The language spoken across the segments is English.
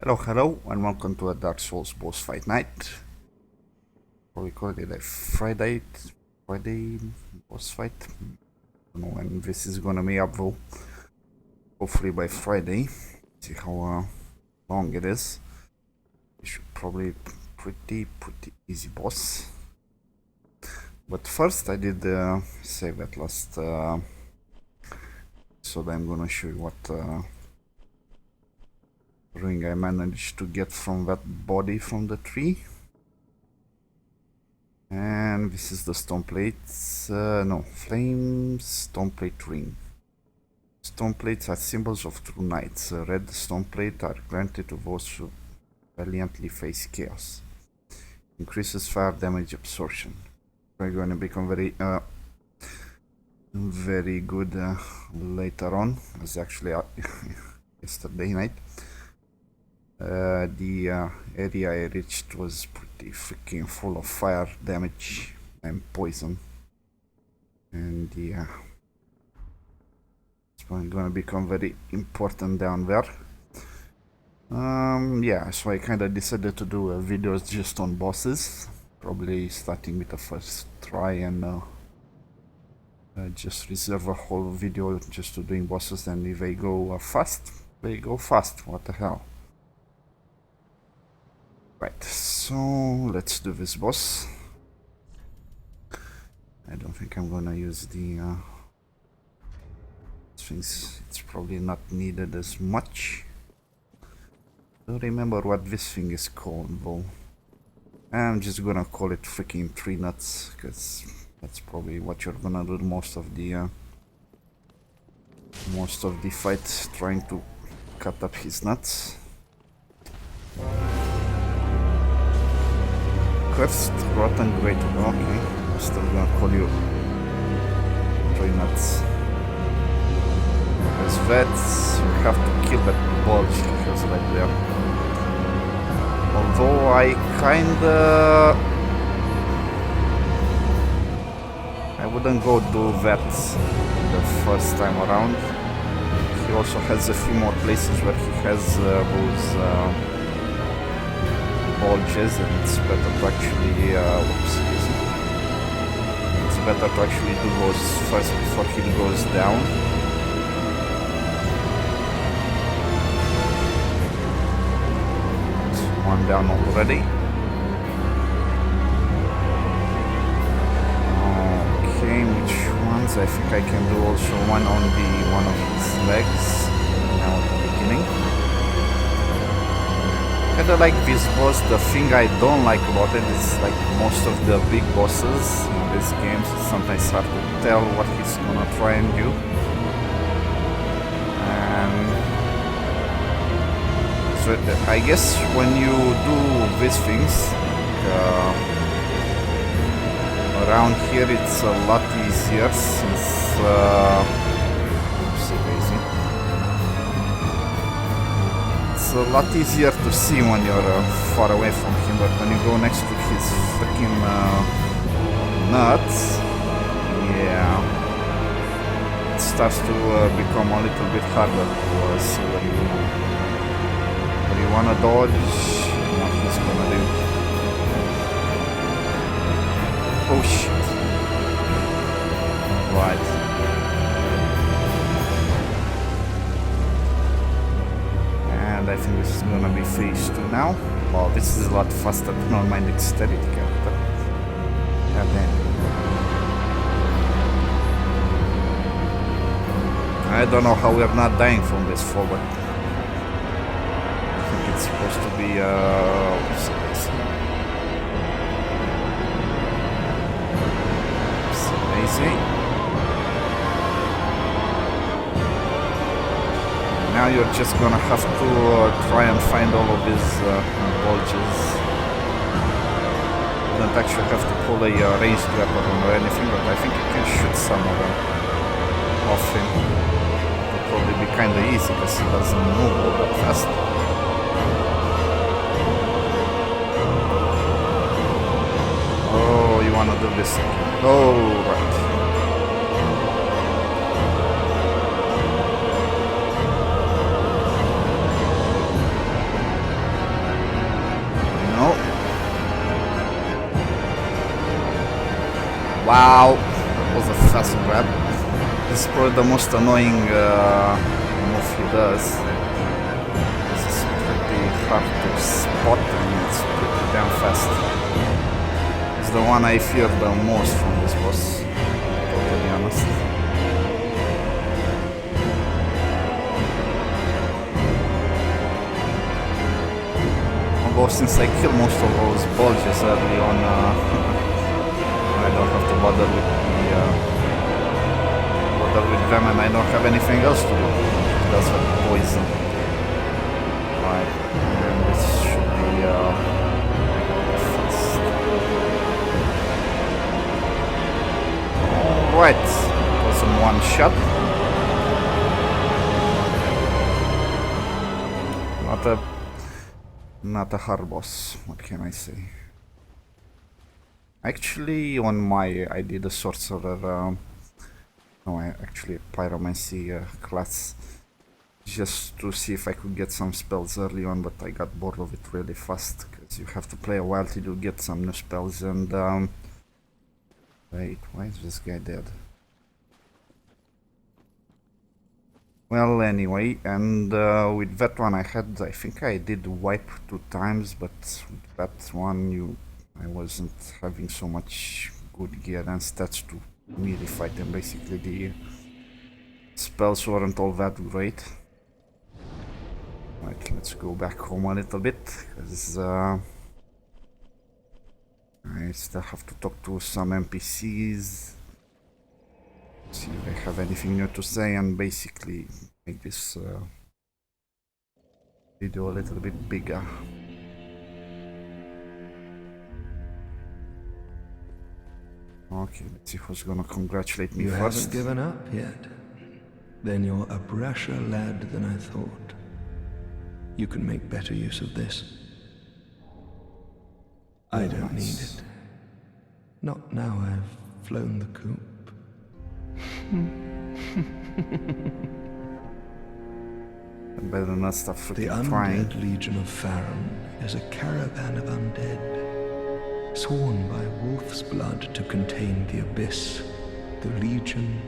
Hello, and welcome to a Dark Souls boss fight night. Probably call it a Friday boss fight. I don't know when this is gonna be up though. Hopefully by Friday. See how long it is. It should probably pretty easy boss. But first I did save at last, so I'm gonna show you what ring I managed to get from that body from the tree. And this is the stone plates, no, flame stone plate ring. Stone plates are symbols of true knights. A red stone plate are granted to those who valiantly face chaos. Increases fire damage absorption. We're going to become very good later on. It was actually yesterday night. The area I reached was pretty freaking full of fire damage and poison, and yeah, it's gonna become very important down there. Yeah, so I kind of decided to do videos just on bosses, probably starting with the first try, and just reserve a whole video just to doing bosses, and if they go fast, they go fast, what the hell. Right, so let's do this boss. I don't think I'm gonna use the things, it's probably not needed as much. Don't remember what this thing is called though. I'm just gonna call it freaking tree nuts, because that's probably what you're gonna do most of the fight, trying to cut up his nuts. Cursed, rotten, greatwood. Okay, I'm still gonna call you tree nuts. Because vets, you have to kill that bulge he has right there. Although I wouldn't go do that the first time around. He also has a few more places where he has those bulges, and it's better to actually it's better to actually do those first before he goes down. There's one down already. Okay, which ones? I think I can do also one on one of his legs now at the beginning. Kinda like this boss. The thing I don't like about it is, like most of the big bosses in these games, it's sometimes hard to tell what he's gonna try and do. And so I guess when you do these things, around here it's a lot easier since it's a lot easier to see when you're far away from him, but when you go next to his freaking nuts, yeah, it starts to become a little bit harder to see where you wanna dodge and what he's gonna do. Oh shit. Right. I think this is gonna be phase 2 now. Well, this is a lot faster than on my dexterity character. God damn. I don't know how we're not dying from this forward. I think it's supposed to be easy. Now you're just gonna have to try and find all of these bulges. You don't actually have to pull a ranged weapon or anything, but I think you can shoot some of them off him. It'll probably be kinda easy because he doesn't move all that fast. Oh, you wanna do this? Oh, right. Wow, that was a fast grab. This is probably the most annoying move he does. This is pretty hard to spot and it's pretty damn fast. It's the one I fear the most from this boss, to be honest. Although since I kill most of those bulges early on, I don't have to bother with them, and I don't have anything else to do. That's what poison. Right, and this should be fast. Alright, it was in one shot. Not a hard boss, what can I say? Actually, on my, I did a sorcerer, actually a pyromancy class, just to see if I could get some spells early on, but I got bored of it really fast, because you have to play a while till you get some new spells, and wait, why is this guy dead? Well, anyway, and with that one I think I did wipe 2 times, but with that one I wasn't having so much good gear and stats to melee fight, and basically the spells weren't all that great. Right, let's go back home a little bit, because I still have to talk to some NPCs. See if I have anything new to say, and basically make this video a little bit bigger. Okay, let's see who's gonna congratulate me first. You haven't given up yet? Then you're a brasher lad than I thought. You can make better use of this. I don't need it. Not now I've flown the coop. Better not stop The freaking crying. Undead Legion of Farron is a caravan of undead, sworn by wolf's blood to contain the abyss. The Legion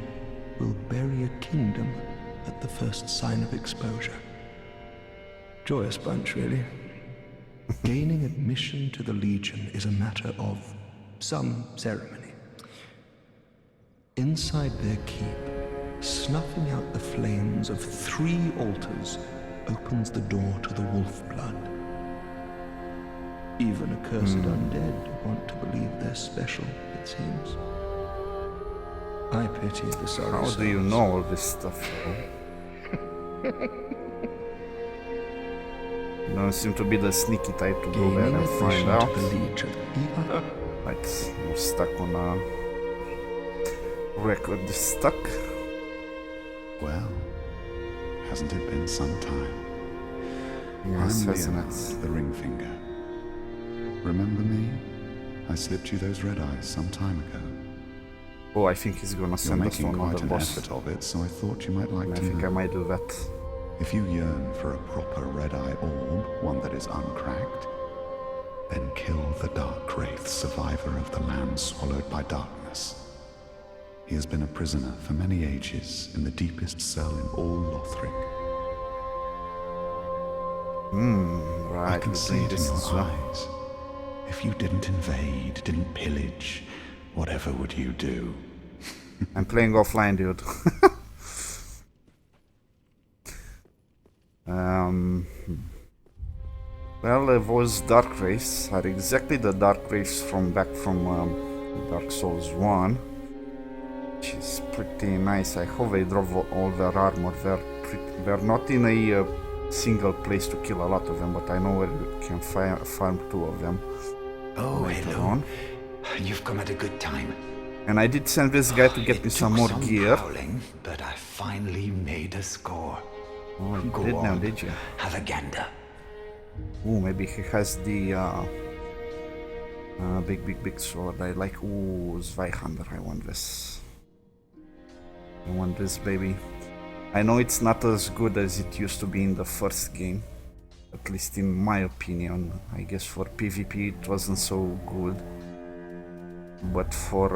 will bury a kingdom at the first sign of exposure. Joyous bunch, really. Gaining admission to the Legion is a matter of some ceremony. Inside their keep, snuffing out the flames of 3 altars opens the door to the wolf blood. Even accursed undead want to believe they're special, it seems. I pity the sorry How do you know all this stuff? You don't seem to be the sneaky type to go there and find out. Right, we're stuck on a record. Stuck. Well, hasn't it been some time? Yes, I'm hasn't Leonard, it? the ring finger. Remember me? I slipped you those red eyes some time ago. Oh, I think he's gonna You're send us to making another quite an boss. effort of it, so I thought you might like I to think know. I might do that. If you yearn for a proper red-eye orb, one that is uncracked, then kill the Dark Wraith, survivor of the land swallowed by darkness. He has been a prisoner for many ages in the deepest cell in all Lothric. Right. I can we see bring it in this your as well. eyes. If you didn't invade, didn't pillage, whatever would you do? I'm playing offline, dude. Well, those Dark Wraiths are exactly the Dark Wraiths from back from Dark Souls 1. Which is pretty nice. I hope they drove all their armor. They're not in a single place to kill a lot of them, but I know where you can farm 2 of them. Oh, later hello. on. You've come at a good time. And I did send this guy to get me some more gear. Prowling, but I finally made a score. Oh, you Go did now, on. did you? Have a gander. Ooh, maybe he has the big sword. I like. Ooh, Zweihander. I want this. I want this, baby. I know it's not as good as it used to be in the first game, at least in my opinion. I guess for PvP it wasn't so good. But for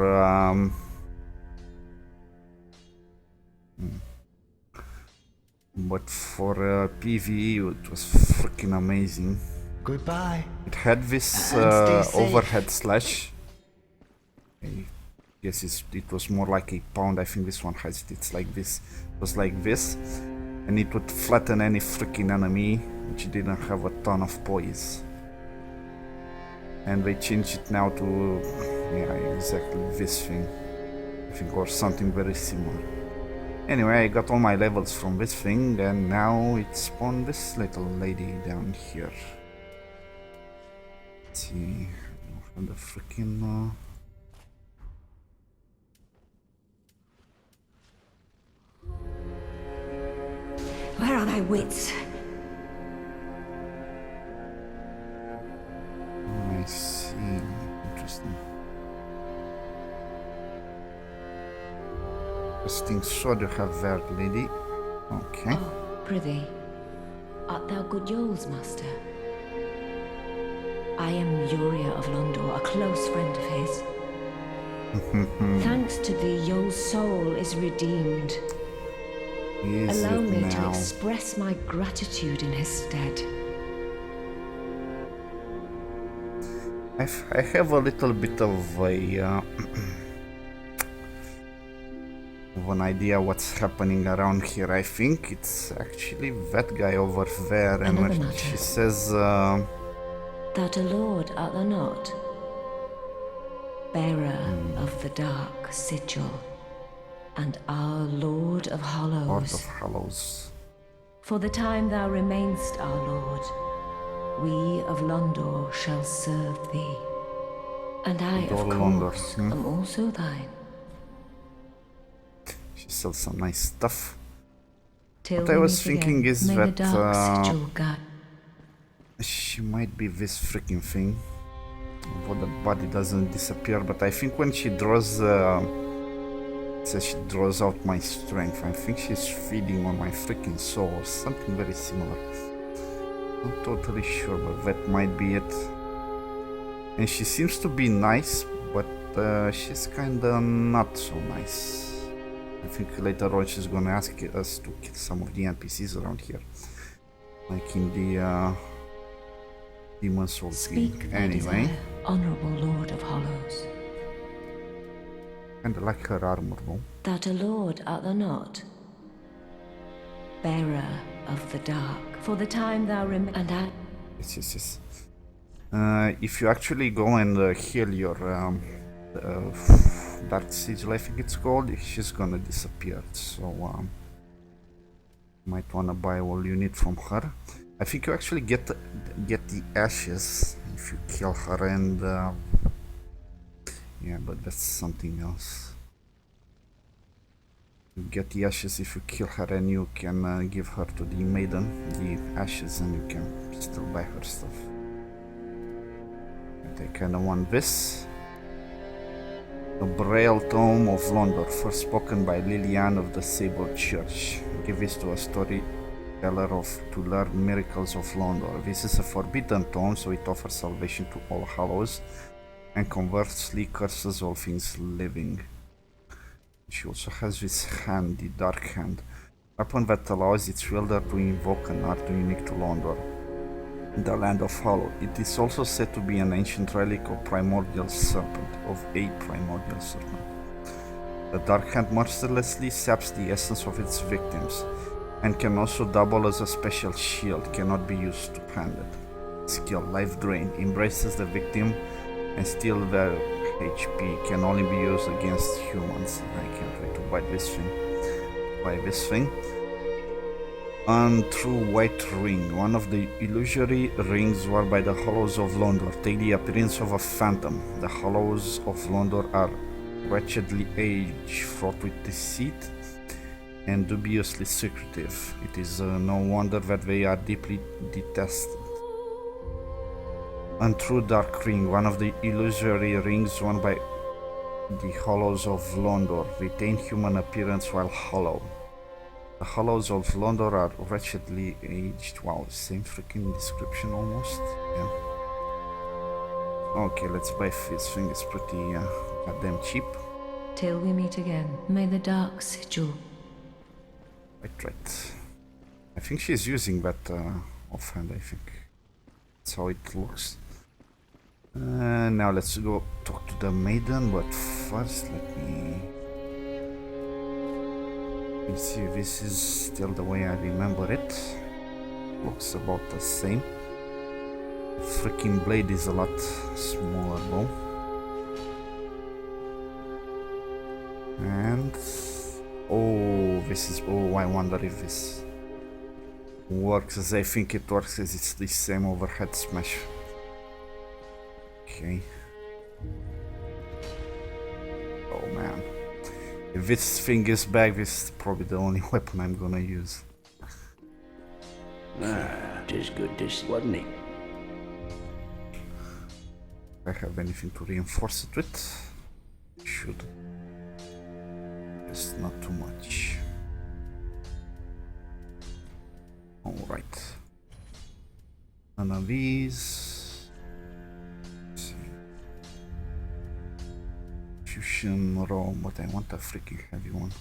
PvE, it was freaking amazing. Goodbye. It had this And stay safe. overhead slash. I guess it was more like a pound. I think this one has it. It's like this. It was like this, and it would flatten any freaking enemy which didn't have a ton of poise. And they changed it now to, yeah, exactly this thing. I think, or something very similar. Anyway, I got all my levels from this thing, and now it spawned this little lady down here. Let's see, from the freaking. Where are thy wits? I see. Interesting. Interesting sword you have there, lady. Okay. Oh, prithee, art thou good Yoel's master? I am Uria of Londor, a close friend of his. Thanks to thee, Yoel's soul is redeemed. Is Allow it me to now? express my gratitude in his stead. I have a little bit of a of an idea what's happening around here. I think it's actually that guy over there, and Another when matter. she says, Thou a lord art thou not? Bearer of the dark sigil, and our Lord of Hollows. Lord of Hallows. For the time thou remainst our Lord, we of Londor shall serve thee. And I, of Lord Londor, course, hmm? am also thine. She sells some nice stuff. Till What I we was meet thinking again, is may that, the dark sigil guide. She might be this freaking thing. Although the body doesn't disappear, but I think when she draws, says she draws out my strength, I think she's feeding on my freaking soul or something very similar. Not totally sure, but that might be it. And she seems to be nice, but she's kinda not so nice. I think later on she's gonna ask us to kill some of the NPCs around here, like in the Demon Souls Speak game. thy Anyway, desire, honorable Lord of Hollows. kinda like her armor though. Thou a lord art thou not? Bearer of the dark, for the time thou and I. Yes. If you actually go and heal your Dark Sigil, I think it's called, she's gonna disappear. So might wanna buy all you need from her. I think you actually get the ashes if you kill her, and yeah, but that's something else. You get the ashes if you kill her, and you can give her to the maiden, the ashes, and you can still buy her stuff. And I kinda want this. The Braille Tome of Londor, first spoken by Liliane of the Sable Church. Give this to a storyteller to learn miracles of Londor. This is a forbidden tome, so it offers salvation to all hallows and conversely curses all things living. She also has this hand, the Dark Hand, weapon that allows its wielder to invoke an art unique to Londor, the Land of Hollow. It is also said to be an ancient relic of primordial serpent, The Dark Hand mercilessly saps the essence of its victims, and can also double as a special shield, cannot be used two-handed. Skill, Life Drain, embraces the victim and steal their HP, can only be used against humans. I can't wait to buy this thing. Untrue White Ring, one of the illusory rings worn by the Hollows of Londor, take the appearance of a phantom. The Hollows of Londor are wretchedly aged, fraught with deceit, and dubiously secretive. It is no wonder that they are deeply detested. Untrue Dark Ring, one of the illusory rings worn by the Hollows of Londor, retain human appearance while hollow. The Hollows of Londor are wretchedly aged. Wow, same freaking description almost. Yeah. Okay, let's buy this thing. It's pretty goddamn cheap. Till we meet again, may the dark sigil. Right. I think she's using that offhand, I think. That's how it looks. Now let's go talk to the maiden, but first let me see if this is still the way I remember it. Looks about the same. Freaking blade is a lot smaller though. And oh, this is, oh, I wonder if this works as I think it works, as it's the same overhead smash. Okay. Oh man. If this thing is back, this is probably the only weapon I'm gonna use. Tis good to see, wasn't it? If I have anything to reinforce it with, should. Just not too much. Alright. None of these. Let's see. Fusion raw, but I want a freaking heavy one.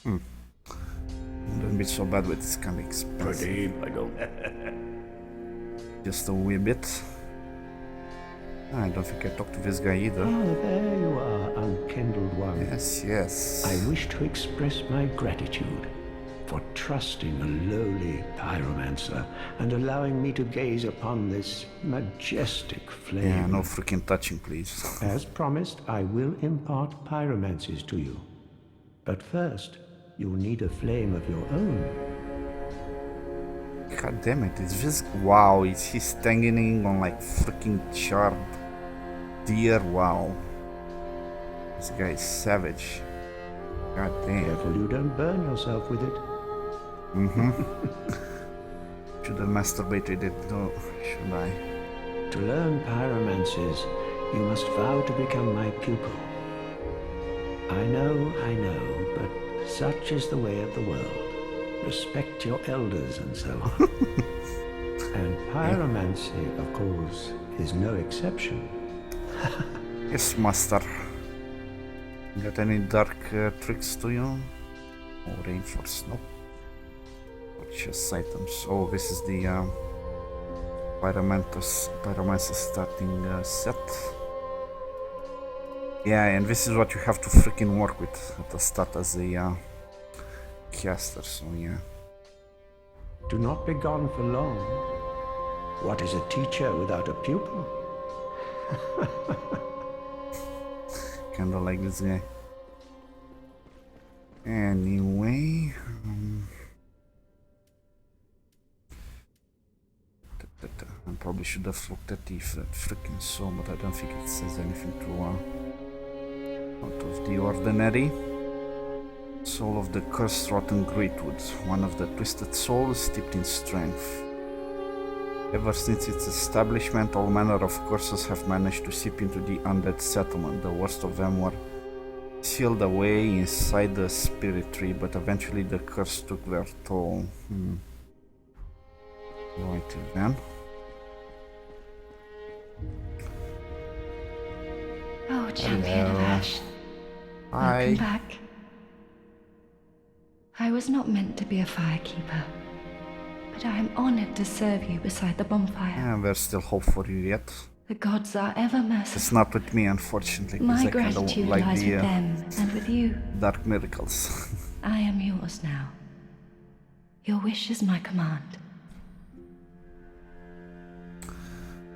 Wouldn't be so bad, but it's kind of expensive. Pretty, I don't. Just a wee bit. I don't think I talked to this guy either. Oh, there you are, unkindled one. Yes, yes. I wish to express my gratitude for trusting a lowly pyromancer and allowing me to gaze upon this majestic flame. Yeah, no freaking touching, please. As promised, I will impart pyromancies to you. But first, you'll need a flame of your own. God damn it, is this... Wow, is he standing on like freaking charred deer? Wow. This guy is savage. God damn. Careful you don't burn yourself with it. Should have masturbated it though, should I? To learn pyromancies, you must vow to become my pupil. I know, but such is the way of the world. Respect your elders and so on. And pyromancy, of course, is no exception. Yes, master. Got any dark tricks to you? Or reinforced? Nope. Purchase items. Oh, this is the Pyromancer starting set. Yeah, and this is what you have to freaking work with at the start as a caster, so yeah. Do not be gone for long. What is a teacher without a pupil? Kinda like this guy. Anyway, I probably should have looked at the freaking soul, but I don't think it says anything too out of the ordinary. Soul of the cursed rotten greatwood, one of the twisted souls steeped in strength. Ever since its establishment, all manner of curses have managed to seep into the undead settlement. The worst of them were sealed away inside the spirit tree, but eventually the curse took their toll. Righty then. Oh, champion of ash. Hi. Welcome back. I was not meant to be a firekeeper, but I am honored to serve you beside the bonfire. Yeah, there's still hope for you yet. The gods are ever merciful. It's not with me, unfortunately, because My I kinda gratitude like lies the with them and with you. dark miracles. I am yours now. Your wish is my command.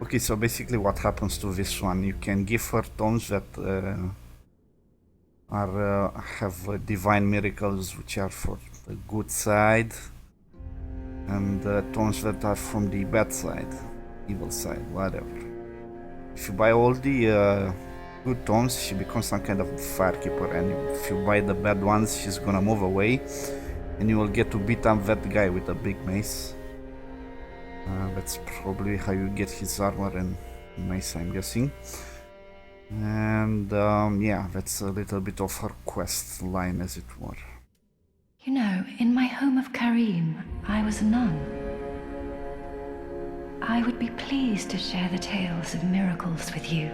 Okay, so basically what happens to this one, you can give her tones that have divine miracles, which are for the good side, and tones that are from the bad side, evil side, whatever. If you buy all the good tones, she becomes some kind of firekeeper, and if you buy the bad ones, she's gonna move away, and you will get to beat up that guy with a big mace. That's probably how you get his armor and mace, I'm guessing. And yeah, that's a little bit of her quest line, as it were. You know, in my home of Karim, I was a nun. I would be pleased to share the tales of miracles with you.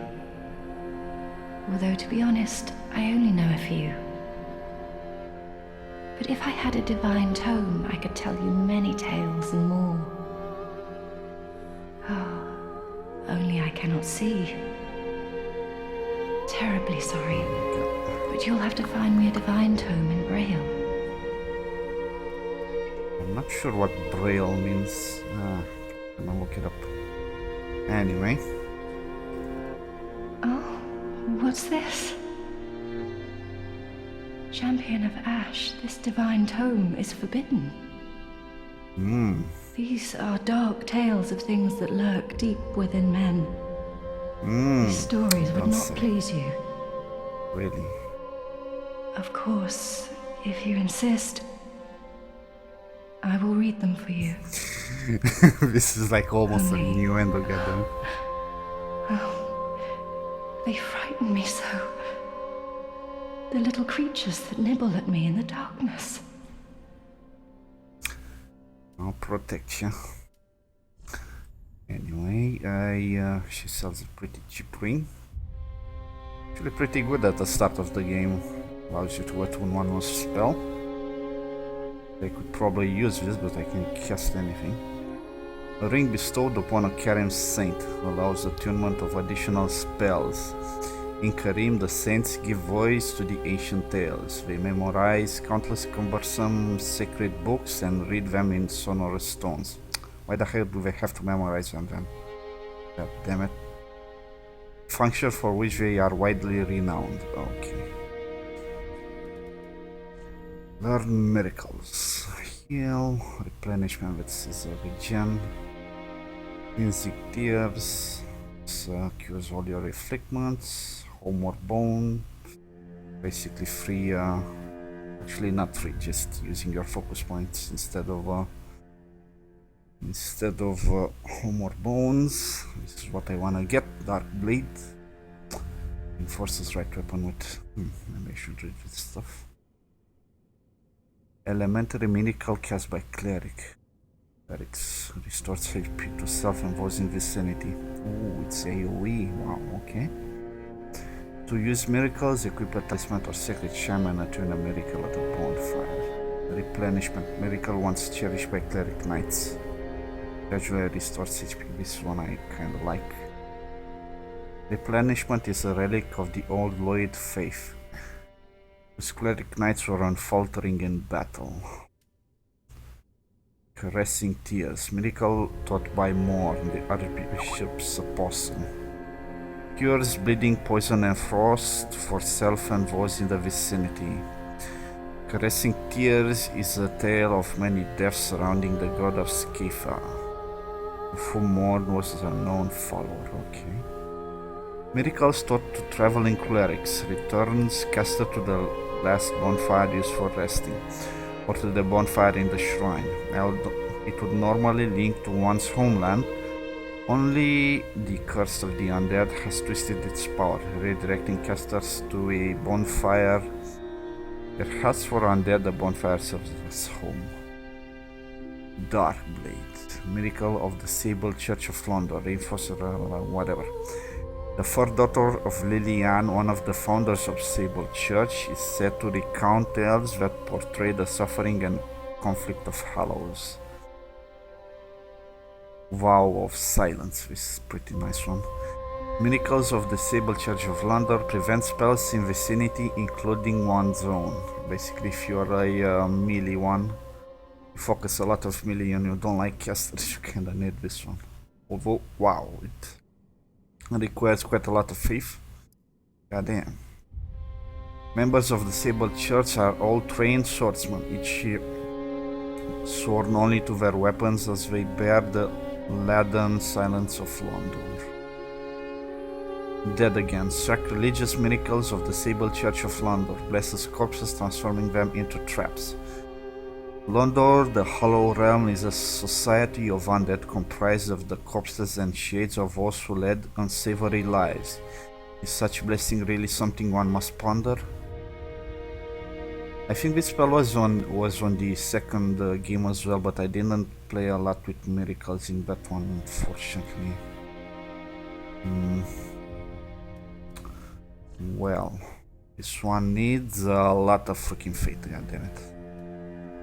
Although, to be honest, I only know a few. But if I had a divine tome, I could tell you many tales and more. Oh, only I cannot see. Terribly sorry, but you'll have to find me a divine tome in Braille. I'm not sure what Braille means. I'm gonna look it up. Anyway. Oh, what's this? Champion of Ash, this divine tome is forbidden. These are dark tales of things that lurk deep within men. These stories would not please you. Really? Of course, if you insist, I will read them for you. This is like almost a new end together. Oh, they frighten me so. The little creatures that nibble at me in the darkness. I'll protect you. Anyway, she sells a pretty cheap ring. Actually pretty good at the start of the game. Allows you to attune one more spell. I could probably use this, but I can't cast anything. A ring bestowed upon a Karim saint allows attunement of additional spells. In Karim, the saints give voice to the ancient tales. They memorize countless cumbersome sacred books and read them in sonorous tones. Why the hell do they have to memorize them then? God damn it. Function for which they are widely renowned. Okay. Learn miracles. Heal. Replenishment with Scissor Regen. Cleansing Tears. Cures all your afflictments. Homeward Bone. Basically free, actually not free, just using your focus points instead of Homeward Bones. This is what I wanna get. Dark Blade. Enforces right weapon with maybe I should read this stuff. Elementary miracle cast by cleric. Clerics restores HP to self and those in vicinity. Ooh, it's AoE. Wow, okay. To use miracles, equip a talisman or sacred sham and attune a miracle at a bonfire. Replenishment miracle once cherished by cleric knights. Gradually restores HP. This one I kinda like. Replenishment is a relic of the old Lloyd faith, whose cleric knights were unfaltering in battle. Caressing Tears, miracle taught by Morn, the Archbishop's apostle. Cures bleeding, poison and frost for self and those in the vicinity. Caressing Tears is a tale of many deaths surrounding the god of Skifa, of whom Morn was a known follower. Okay. Miracles taught to traveling clerics. Returns caster to the last bonfire used for resting, or to the bonfire in the shrine. It would normally link to one's homeland. Only the curse of the undead has twisted its power, redirecting casters to a bonfire. Perhaps for undead, the bonfire serves as home. Dark Blade, miracle of the Sable Church of London, reinforcer, whatever. The fourth daughter of Lilian, one of the founders of Sable Church, is said to recount tales that portray the suffering and conflict of Hallows. Vow of Silence, this is a pretty nice one. Miracles of the Sable Church of London prevent spells in vicinity, including one's own. Basically, if you're a melee one, you focus a lot of melee and you don't like casters, you kinda need this one. Although, wow, it requires quite a lot of faith. Goddamn. Members of the Sable Church are all trained swordsmen, each sworn only to their weapons as they bear the leaden silence of London. Dead Again, sacrilegious miracles of the Sable Church of London, blesses corpses, transforming them into traps. Londor, the Hollow Realm, is a society of undead comprised of the corpses and shades of those who led unsavory lives. Is such blessing really something one must ponder? I think this spell was on the second game as well, but I didn't play a lot with miracles in that one, unfortunately. Well, this one needs a lot of freaking faith, god damn it.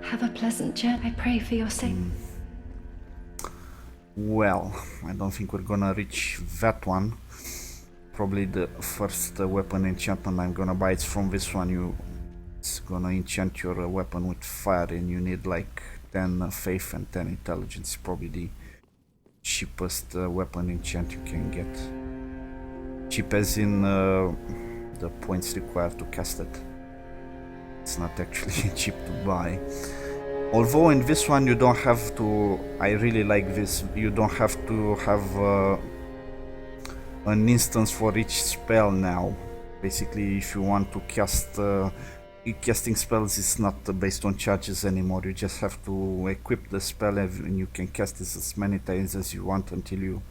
Have a pleasant journey. I pray for your sake. Well, I don't think we're gonna reach that one. Probably the first weapon enchantment I'm gonna buy is from this one. It's gonna enchant your weapon with fire, and you need like 10 faith and 10 intelligence. Probably the cheapest weapon enchant you can get. Cheap as in the points required to cast it. It's not actually cheap to buy. Although in this one you don't have to, I really like this, you don't have to have an instance for each spell now. Basically, if you want to cast, casting spells is not based on charges anymore. You just have to equip the spell and you can cast this as many times as you want until you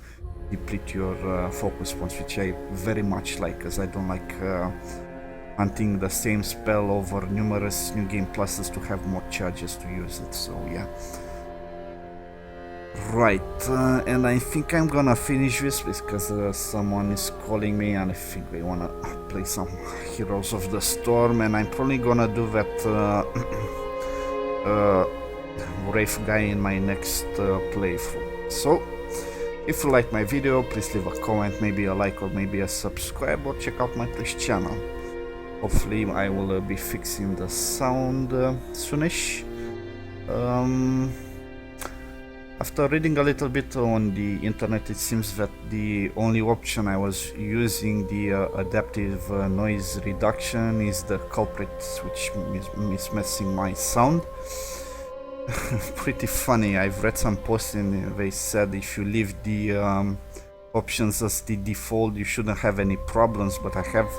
deplete your focus points, which I very much like, because I don't like hunting the same spell over numerous new game pluses to have more charges to use it. So yeah. Right, and I think I'm gonna finish this because someone is calling me and I think they wanna play some Heroes of the Storm, and I'm probably gonna do that Wraith guy in my next playthrough. So, if you like my video, please leave a comment, maybe a like or maybe a subscribe, or check out my Twitch channel. Hopefully I will be fixing the sound soonish. After reading a little bit on the internet, it seems that the only option I was using, the adaptive noise reduction, is the culprit, which is messing my sound. Pretty funny. I've read some posts and they said if you leave the options as the default, you shouldn't have any problems, but I have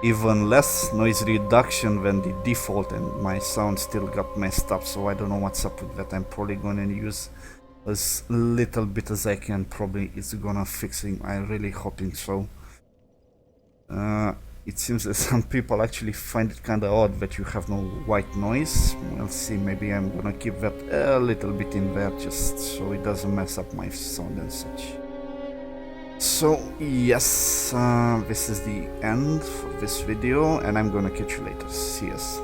even less noise reduction than the default and my sound still got messed up, so I don't know what's up with that. I'm probably gonna use as little bit as I can. Probably it's gonna fix it. I'm really hoping so. It seems that some people actually find it kinda odd that you have no white noise. We'll see, maybe I'm gonna keep that a little bit in there just so it doesn't mess up my sound and such. So yes, this is the end for this video, and I'm gonna catch you later. See us.